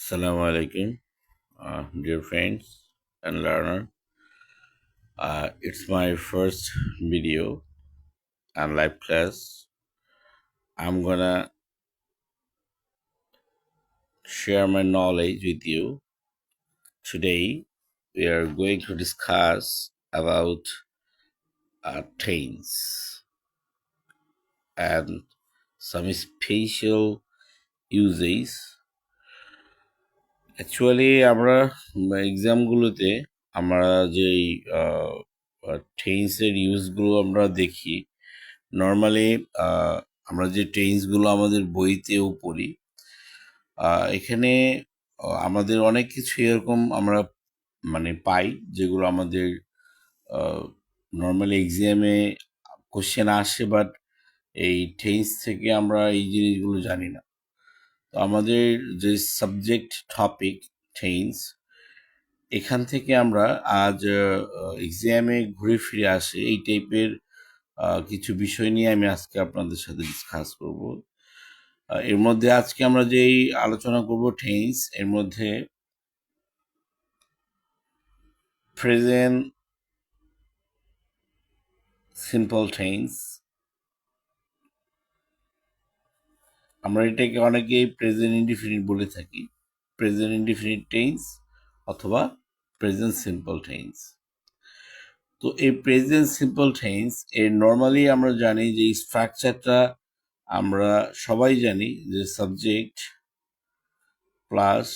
Assalamu alaikum, dear friends and learner. It's my first video and live class. I'm gonna share my knowledge with you. Today, we are going to discuss about trains and some special uses. Actually, আমরা এক্সামগুলোতে আমরা যেই ট্রেন্সের ইউজগুলো আমরা দেখি normally আমরা যে ট্রেন্সগুলো আমাদের বইতেও পড়ি এখানে আমাদের অনেক কিছু এরকম আমরা পাই যেগুলো আমাদের নর্মালি এক্সামে কোশ্চেন আসে বাট এই ট্রেন্স থেকে আমরা এই জিনিসগুলো জানি না। তো আমাদের যে সাবজেক্ট টপিক ট্রেন্স, এখান থেকে আমরা আজ এক্সামে ঘুরে ফিরে আসে এই টাইপের কিছু বিষয় নিয়ে আমি আজকে আপনাদের সাথে ডিসকাস করব। এর মধ্যে আজকে আমরা যেই আলোচনা করব টেন্স, এর মধ্যে প্রেজেন্ট সিম্পল টেন্স, আমরা এটাকে অনেকেই প্রেজেন্ট ইনডিফিনিট বলে থাকি, প্রেজেন্ট ইনডিফিনিট টেন্স অথবা প্রেজেন্ট সিম্পল টেন্স। তো এই প্রেজেন্ট সিম্পল টেন্স এর নর্মালি আমরা জানি যে স্ট্রাকচারটা আমরা সবাই জানি যে সাবজেক্ট প্লাস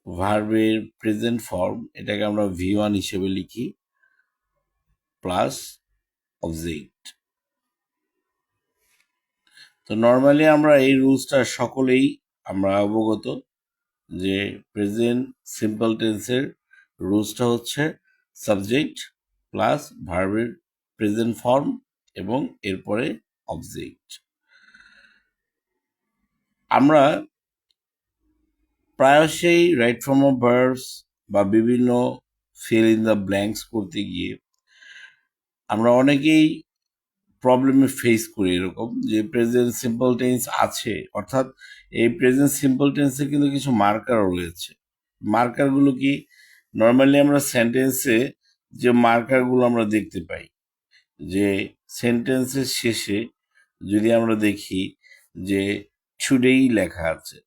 ভার্বের প্রেজেন্ট ফর্ম, এটাকে আমরা V1 হিসেবে লিখি, প্লাস অবজেক্ট। তো নর্মালি আমরা এই রুলসটা সকলেই আমরা অবগত যে প্রেজেন্ট সিম্পল টেন্সের রুলসটা হচ্ছে সাবজেক্ট প্লাস ভার্বের প্রেজেন্ট ফর্ম এবং এরপরে অবজেক্ট। আমরা প্রায়শই রাইট ফর্ম অফ ভার্বস বা বিভিন্ন ফিল ইন দ্য ব্ল্যাঙ্কস করতে গিয়ে আমরা অনেকেই প্রবলেমে ফেস করি, এরকম যে প্রেজেন্ট সিম্পল টেন্স আছে, অর্থাৎ এই প্রেজেন্ট সিম্পল টেন্সে কিন্তু কিছু মার্কারও রয়েছে। মার্কারগুলো কি, নর্মালি আমরা সেন্টেন্সে যে মার্কারগুলো আমরা দেখতে পাই, যে সেন্টেন্সের শেষে যদি আমরা দেখি যে টুডেই লেখা আছে,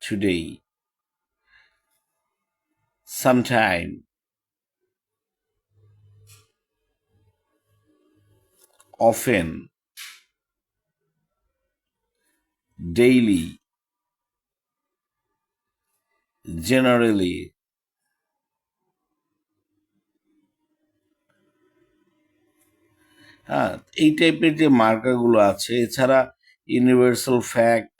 today, sometime, often, daily, generally, হ্যাঁ, এই টাইপের যে মার্কারগুলো আছে। এছাড়া ইউনিভার্সাল ফ্যাক্ট,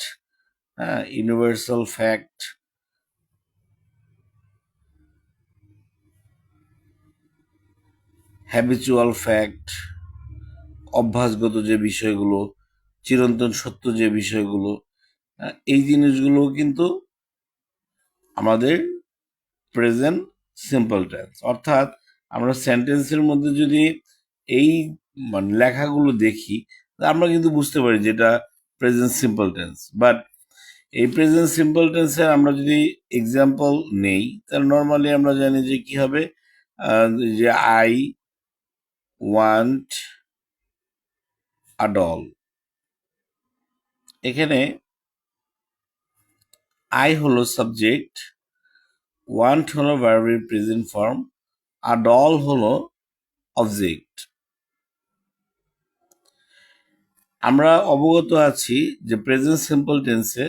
হ্যাঁ, ইউনিভার্সাল ফ্যাক্ট, হ্যাবিচুয়াল ফ্যাক্ট, অভ্যাসগত যে বিষয়গুলো, চিরন্তন সত্য যে বিষয়গুলো, এই জিনিসগুলো কিন্তু আমাদের প্রেজেন্ট সিম্পল টেন্স। অর্থাৎ আমরা সেন্টেন্সের মধ্যে যদি এই লেখাগুলো দেখি, আমরা কিন্তু বুঝতে পারি যেটা প্রেজেন্ট সিম্পল টেন্স। বাট এই প্রেজেন্ট সিম্পল টেন্সের আমরা যদি এক্সাম্পল নেই, তাহলে নর্মালি আমরা জানি যে কি হবে, যে আই ওয়ান্ট আ ডল। এখানে আই হলো সাবজেক্ট, ওয়ান্ট হলো ভার্বের প্রেজেন্ট ফর্ম, আর ডল হলো অবজেক্ট। আমরা অবগত আছি যে প্রেজেন্ট সিম্পল টেন্সে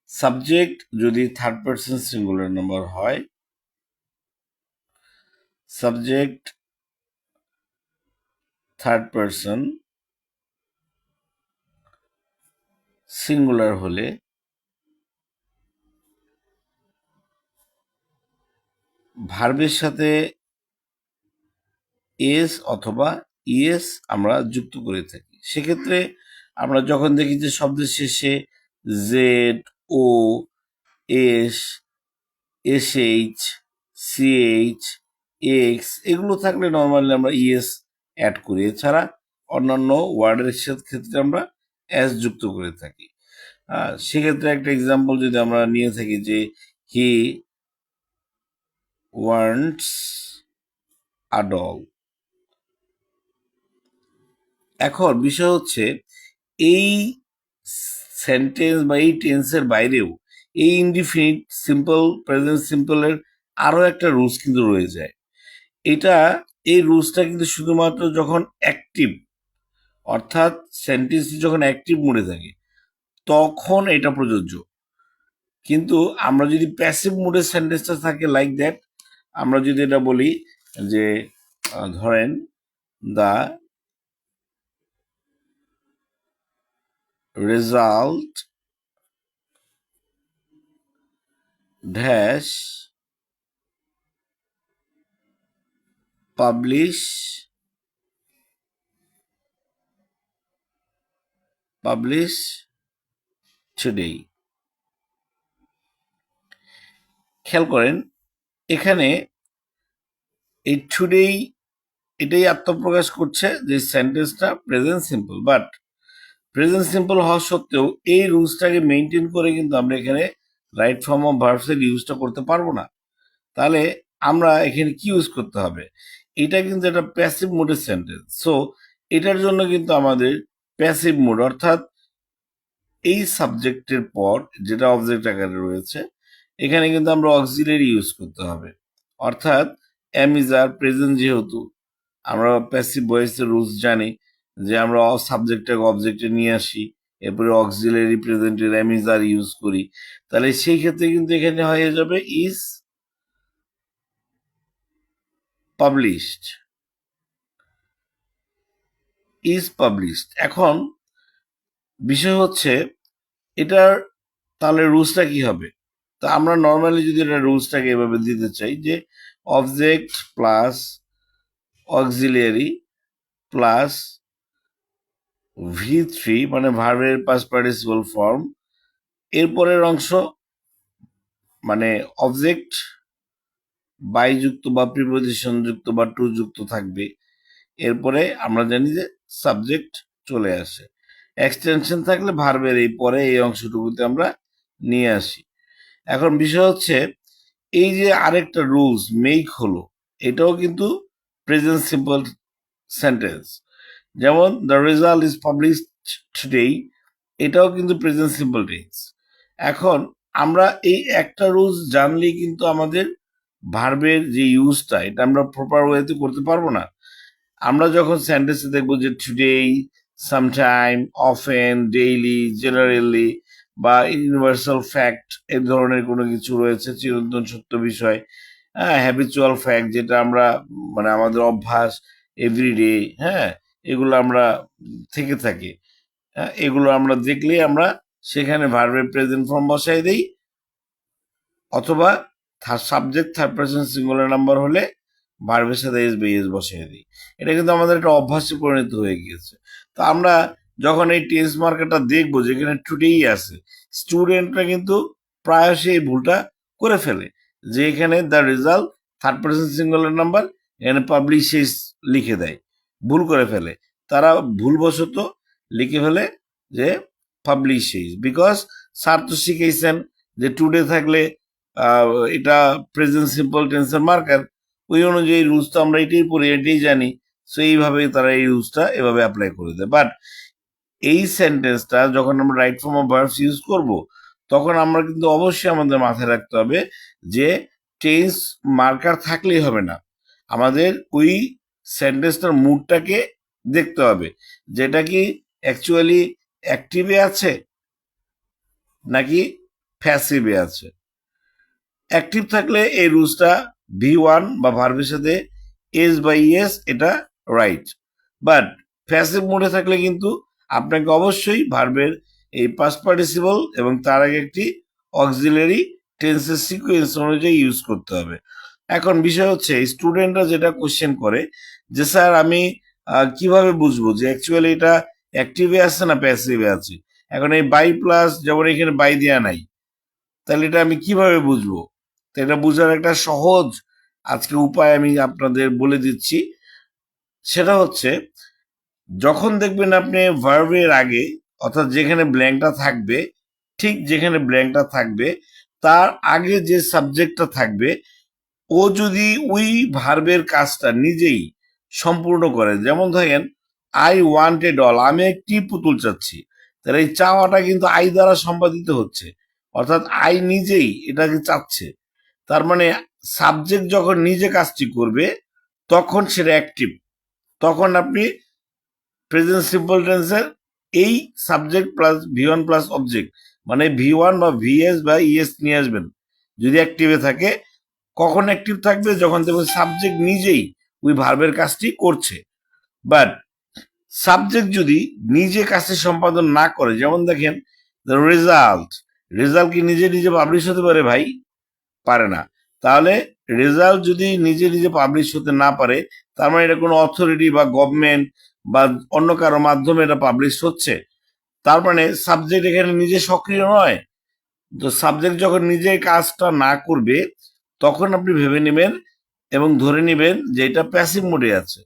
সাবজেক্ট যদি থার্ড পারসন সিঙ্গুলার নাম্বার হয়, সাবজেক্ট থার্ড পারসন সিঙ্গুলার হলে ভার্বের সাথে এস অথবা ইএস আমরা যুক্ত করে থাকি। সেক্ষেত্রে আমরা যখন দেখি যে শব্দের শেষে জেড, ও, এস, এসএইচ, সিএইচ, এক্স এগুলো থাকলে নর্মালি আমরা ইএস অ্যাড করি। এছাড়া অন্যান্য ওয়ার্ডের ক্ষেত্রে আমরা এস যুক্ত করে থাকি। সেক্ষেত্রে একটা এক্সাম্পল যদি আমরা নিয়ে থাকি যে হি ওয়ান্টস আ ডল। এখন বিষয় হচ্ছে এই সেন্টেন্স বা এই টেন্সের বাইরেও এই ইনডিফিনিট সিম্পল প্রেজেন্ট সিম্পলের আরো একটা রুলস কিন্তু রয়ে যায়। এটা এই রুলসটা কিন্তু শুধুমাত্র যখন অ্যাক্টিভ, অর্থাৎ সেন্টেন্সটি যখন অ্যাক্টিভ মোডে থাকে তখন এটা প্রযোজ্য। কিন্তু আমরা যদি প্যাসিভ মোডে সেন্টেন্সটা থাকে লাইক দ্যাট, আমরা যদি এটা বলি যে ধরেন the result dash publish today. খেয়াল করেন এখানে এই টুডেই এটাই আত্মপ্রকাশ করছে যে সেন্টেন্সটা present simple, but present simple হওয়া সত্ত্বেও এই রুলসটাকে মেনটেন করে কিন্তু আমরা এখানে রাইট ফর্ম অফ ভার্বসের ইউজটা করতে পারবো না। তাহলে আমরা এখানে কি ইউজ করতে হবে? এটা কিন্তু একটা প্যাসিভ মোডের সেন্টেন্স। সো এটার জন্য কিন্তু আমাদের প্যাসিভ মোড, অর্থাৎ এই সাবজেক্টের পর যেটা অবজেক্ট আকারে রয়েছে এখানে কিন্তু আমরা অক্সিলারি ইউজ করতে হবে। অর্থাৎ এম ইজ আর প্রেজেন্ট, যেহেতু আমরা প্যাসিভ ভয়েসের রুলস জানি যে আমরা সাবজেক্টটাকে অবজেক্টে নিয়ে আসি, এরপরে অক্সিলারি প্রেজেন্টের এম ইজ আর ইউজ করি, তাহলে সেই ক্ষেত্রে কিন্তু এখানে হয়ে যাবে ইজ পাবলিশড। এখন বিষয় হচ্ছে এটার তাহলে রুলসটা কি হবে? তা আমরা নর্মালি যদি এটা রুলসটাকে এভাবে দিতে চাই যে object plus auxiliary plus V3 মানে ভার্বের পাস্ট পার্টিসিপল ফর্ম, এরপরের অংশ মানে অবজেক্ট বাই যুক্ত বা প্রিপোজিশন যুক্ত বা টু যুক্ত থাকবে, এরপরে আমরা জানি যে সাবজেক্ট চলে আসে। এক্সটেনশন থাকলে ভার্বের এই পরে এই অংশটুকুতে আমরা নিয়ে আসি। এখন বিষয় হচ্ছে এই যে আরেকটা রুলস মেক হলো, এটাও কিন্তু প্রেজেন্ট সিম্পল সেন্টেন্স। যেমন the result is published today, এটাও কিন্তু প্রেজেন্ট সিম্পল টেন্স। এখন আমরা এই একটা রুলস জানলেই কিন্তু আমাদের ভার্বের যে ইউজটা এটা আমরা প্রপার ওয়েতে করতে পারবো না। আমরা যখন সেন্টেন্সে দেখবো যে today, sometime, often, daily, generally বা ইউনিভার্সাল ফ্যাক্ট এই ধরনের কোনো কিছু রয়েছে, চিরন্তন সত্য বিষয়, হ্যাঁ, হ্যাবিচুয়াল ফ্যাক্ট যেটা আমরা মানে আমাদের অভ্যাস এভরিডে, হ্যাঁ, এগুলো আমরা থেকে থাকি, হ্যাঁ, এগুলো আমরা দেখলেই আমরা সেখানে ভার্বের প্রেজেন্ট ফর্ম বসাই দিই, অথবা subject third person singular number হলে ভার্বের সাথে এস বা এস বসিয়ে দিই। এটা কিন্তু আমাদের একটা অভ্যাসে পরিণত হয়ে গিয়েছে। তো আমরা যখন এই টেন্স মার্কারটা দেখবো যেখানে টুডেই আছে, স্টুডেন্টরা কিন্তু প্রায়শই এই ভুলটা করে ফেলে যে এখানে the result third person singular number, এখানে পাবলিশেস লিখে দেয়, ভুল করে ফেলে। তারা ভুলবশত লিখে ফেলে যে পাবলিশেস, বিকজ স্যার তো শিখেছেন যে টুডে থাকলে এটা প্রেজেন্ট সিম্পল টেন্সের মার্কার, ওই অনুযায়ী রুলস তো আমরা এটাই পড়ি, এটাই জানি। সো এইভাবে তারা এই রুলসটা এভাবে অ্যাপ্লাই করে দেয়। বাট এই সেন্টেন্সটা যখন আমরা right form of verbs use করব তখন আমরা কিন্তু অবশ্যই আমাদের মাথায় রাখতে হবে যে টেন্স মার্কার থাকলেই হবে না, আমাদের ওই সেন্টেন্সটার মুডটাকে দেখতে হবে, যেটা কি অ্যাকচুয়ালি অ্যাক্টিভে আছে নাকি প্যাসিভে আছে। অ্যাক্টিভ থাকলে এই রুলসটা V1 বা ভার্বের সাথে এস বাই এস এটা রাইট, বাট প্যাসিভ মোডে থাকলে কিন্তু আপনাকে অবশ্যই ভার্বের এই পাস্ট পার্টিসিপল এবং তার আগে একটি অক্সিলারি টেন্সের সিকুয়েন্স অনুযায়ী ইউজ করতে হবে। এখন বিষয় হচ্ছে স্টুডেন্টরা যেটা কোশ্চেন করে যে স্যার আমি কিভাবে বুঝবো যে অ্যাকচুয়ালি এটা অ্যাক্টিভে আছে না প্যাসিভে আছে। এখন এই বাই প্লাস যেমন এখানে বাই দেওয়া নাই, তাহলে এটা আমি কিভাবে বুঝবো? তো এটা বোঝার একটা সহজ আজকে উপায় আমি আপনাদের বলে দিচ্ছি। সেটা হচ্ছে যখন দেখবেন আপনি ভার্বের আগে অর্থাৎ যেখানে ব্ল্যাঙ্কটা থাকবে ঠিক যেখানে ব্ল্যাঙ্কটা থাকবে তার আগে যে সাবজেক্টটা থাকবে ও যদি ওই ভার্বের কাজটা নিজেই সম্পূর্ণ করে, যেমন ধরেন আই ওয়ান্ট এ ডল, আমি একটি পুতুল চাচ্ছি, তাহলে এই চাওয়াটা কিন্তু আই দ্বারা সম্পাদিত হচ্ছে, অর্থাৎ আই নিজেই এটাকে চাচ্ছে। তার মানে সাবজেক্ট যখন নিজে কাজটি করবে তখন সেটা অ্যাক্টিভ, তখন আপনি প্রেজেন্ট সিম্পল টেন্সের এই subject plus V1 plus object মানে ভি1 বা ভিএস বা ইএস নিয়ে আসবেন যদি অ্যাক্টিভে থাকে। কখন অ্যাক্টিভ থাকবে? যখন দেখবেন সাবজেক্ট নিজেই ওই ভার্বের কাজটি করছে। বাট সাবজেক্ট যদি নিজে কাজটি সম্পাদন না করে, যেমন দেখেন রেজাল্ট, রেজাল্ট কি নিজে নিজে পাবলিশ হতে পারে ভাই? পারে না। তাহলে রেজাল্ট যদি নিজে নিজে পাবলিশ হতে না পারে, তার মানে এটা কোনো অথরিটি বা গভর্নমেন্ট বা অন্য কারো মাধ্যমে এটা পাবলিশ হচ্ছে, তার মানে সাবজেক্ট এখানে নিজে সক্রিয় নয়। তো সাবজেক্ট যখন নিজে কাজটা না করবে তখন আপনি ভেবে নেবেন এবং ধরে নেবেন যে এটা প্যাসিভ মোডে আছে।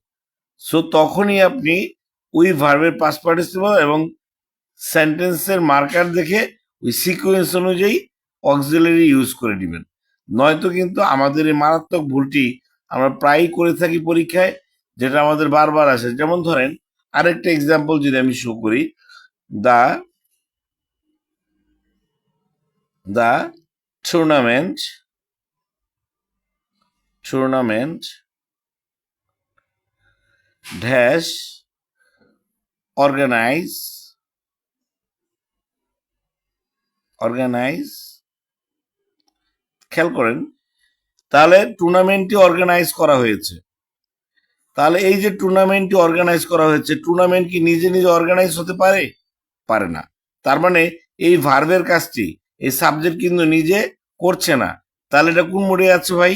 সো তখনই আপনি ওই ভার্বের পাস্ট পার্টিসিপল এবং সেন্টেন্সের মার্কার দেখে ওই সিকোয়েন্স অনুযায়ী অক্সিলারি ইউজ করে নেবেন। নয়তো কিন্তু আমাদের এই মারাত্মক ভুলটি আমরা প্রায়ই করে থাকি পরীক্ষায়, যেটা আমাদের বারবার আসে। যেমন ধরেন আরেকটা এক্সাম্পল যদি আমি শো করি, the the tournament dash organise খেয়াল করেন, তাহলে টুর্নামেন্টটি অর্গানাইজ করা হয়েছে। তাহলে এই যে টুর্নামেন্টটি অর্গানাইজ করা হয়েছে, টুর্নামেন্ট কি নিজে নিজে অর্গানাইজ হতে পারে? পারে না। তার মানে এই ভার্বের কাজটি এই সাবজেক্ট কিন্তু নিজে করছে না। তাহলে এটা কোন মুডে আছে ভাই?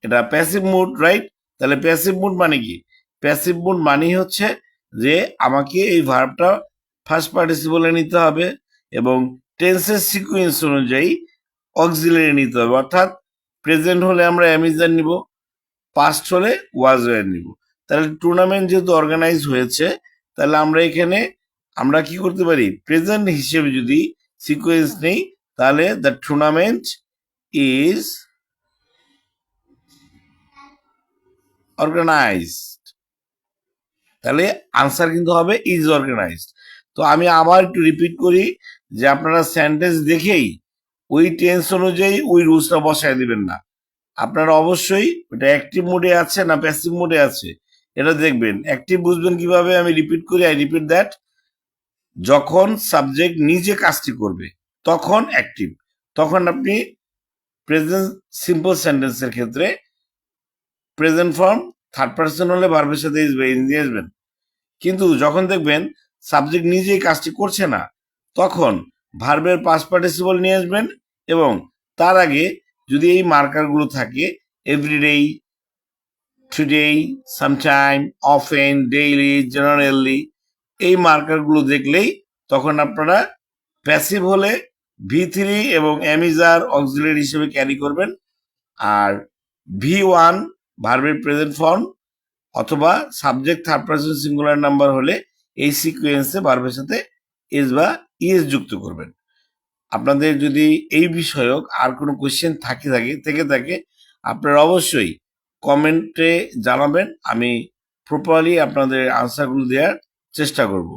এটা প্যাসিভ মুড, রাইট? তাহলে প্যাসিভ মুড মানে কি? প্যাসিভ মুড মানেই হচ্ছে যে আমাকে এই ভার্বটা ফার্স্ট পার্টিসিপলে নিতে হবে এবং টেন্সের সিকুয়েন্স অনুযায়ী অক্সিলারি নিতে হবে। অর্থাৎ প্রেজেন্ট হলে আমরা অ্যামিজার নিব, পাস্ট হলে ওয়াজ ওয়ার নিব। তাহলে টুর্নামেন্ট যেহেতু অর্গানাইজ হয়েছে, তাহলে আমরা এখানে আমরা কি করতে পারি? প্রেজেন্ট হিসেবে যদি সিকোয়েন্স নেই, তাহলে দ্য টুর্নামেন্ট ইজ অর্গানাইজড, তাহলে আনসার কিন্তু হবে ইজ অর্গানাইজড। তো আমি আবার একটু রিপিট করি যে আপনারা সেন্টেন্স দেখেই ওই টেন্স অনুযায়ী ওই রুলসটা বসায় দিবেন না। আপনারা অবশ্যই ওটা অ্যাক্টিভ মোডে আছে না প্যাসিভ মোডে আছে এটা দেখবেন। অ্যাক্টিভ বুঝবেন কিভাবে? আমি রিপিট করি, আই রিপিট দ্যাট, যখন সাবজেক্ট নিজে কাজটি করবে তখন অ্যাক্টিভ, তখন আপনি প্রেজেন্ট সিম্পল সেন্টেন্সের ক্ষেত্রে প্রেজেন্ট ফর্ম থার্ড পার্সন হলে ভার্বের সাথে ইজ বা ইজ নিয়ে আসবেন। কিন্তু যখন দেখবেন সাবজেক্ট নিজেই কাজটি করছে না, তখন ভার্বের পাস্ট পার্টিসিপল নিয়ে আসবেন এবং তার আগে যদি এই মার্কারগুলো থাকে everyday, today, sometime, often, daily, generally, এই মার্কারগুলো দেখলেই তখন আপনারা প্যাসিভ হলে ভি3 এবং অ্যামিজার অক্সিলারি হিসেবে ক্যারি করবেন, আর ভি1 ভার্বের প্রেজেন্ট ফর্ম অথবা subject third person singular number হলে এই সিকোয়েন্সে ভার্বের সাথে এস বা ইএস যুক্ত করবেন। আপনাদের যদি এই বিষয়ক আর কোনো কোয়েশ্চেন থেকে থাকে আপনারা অবশ্যই কমেন্টে জানাবেন, আমি প্রপারলি আপনাদের আনসারগুলো দেওয়ার চেষ্টা করব।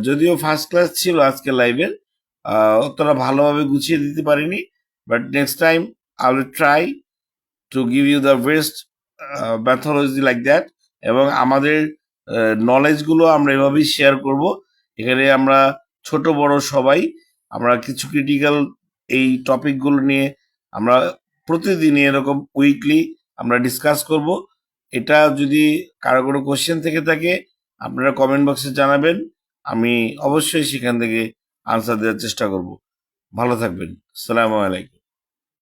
যদিও ফার্স্ট ক্লাস ছিল আজকে লাইভের, অতটা ভালোভাবে গুছিয়ে দিতে পারিনি, but next time I will try to give you the best methodology like that. এবং আমাদের নলেজগুলো আমরা এভাবেই শেয়ার করব। এখানে আমরা ছোট বড় সবাই আমরা কিছু ক্রিটিক্যাল এই টপিকগুলো নিয়ে আমরা প্রতিদিনই এরকম উইকলি আমরা ডিসকাস করব। এটা যদি কারো কোনো কোশ্চেন থেকে থাকে আপনারা কমেন্ট বক্সে জানাবেন, আমি অবশ্যই সেখান থেকে আনসার দেওয়ার চেষ্টা করব। ভালো থাকবেন। আসসালামু আলাইকুম।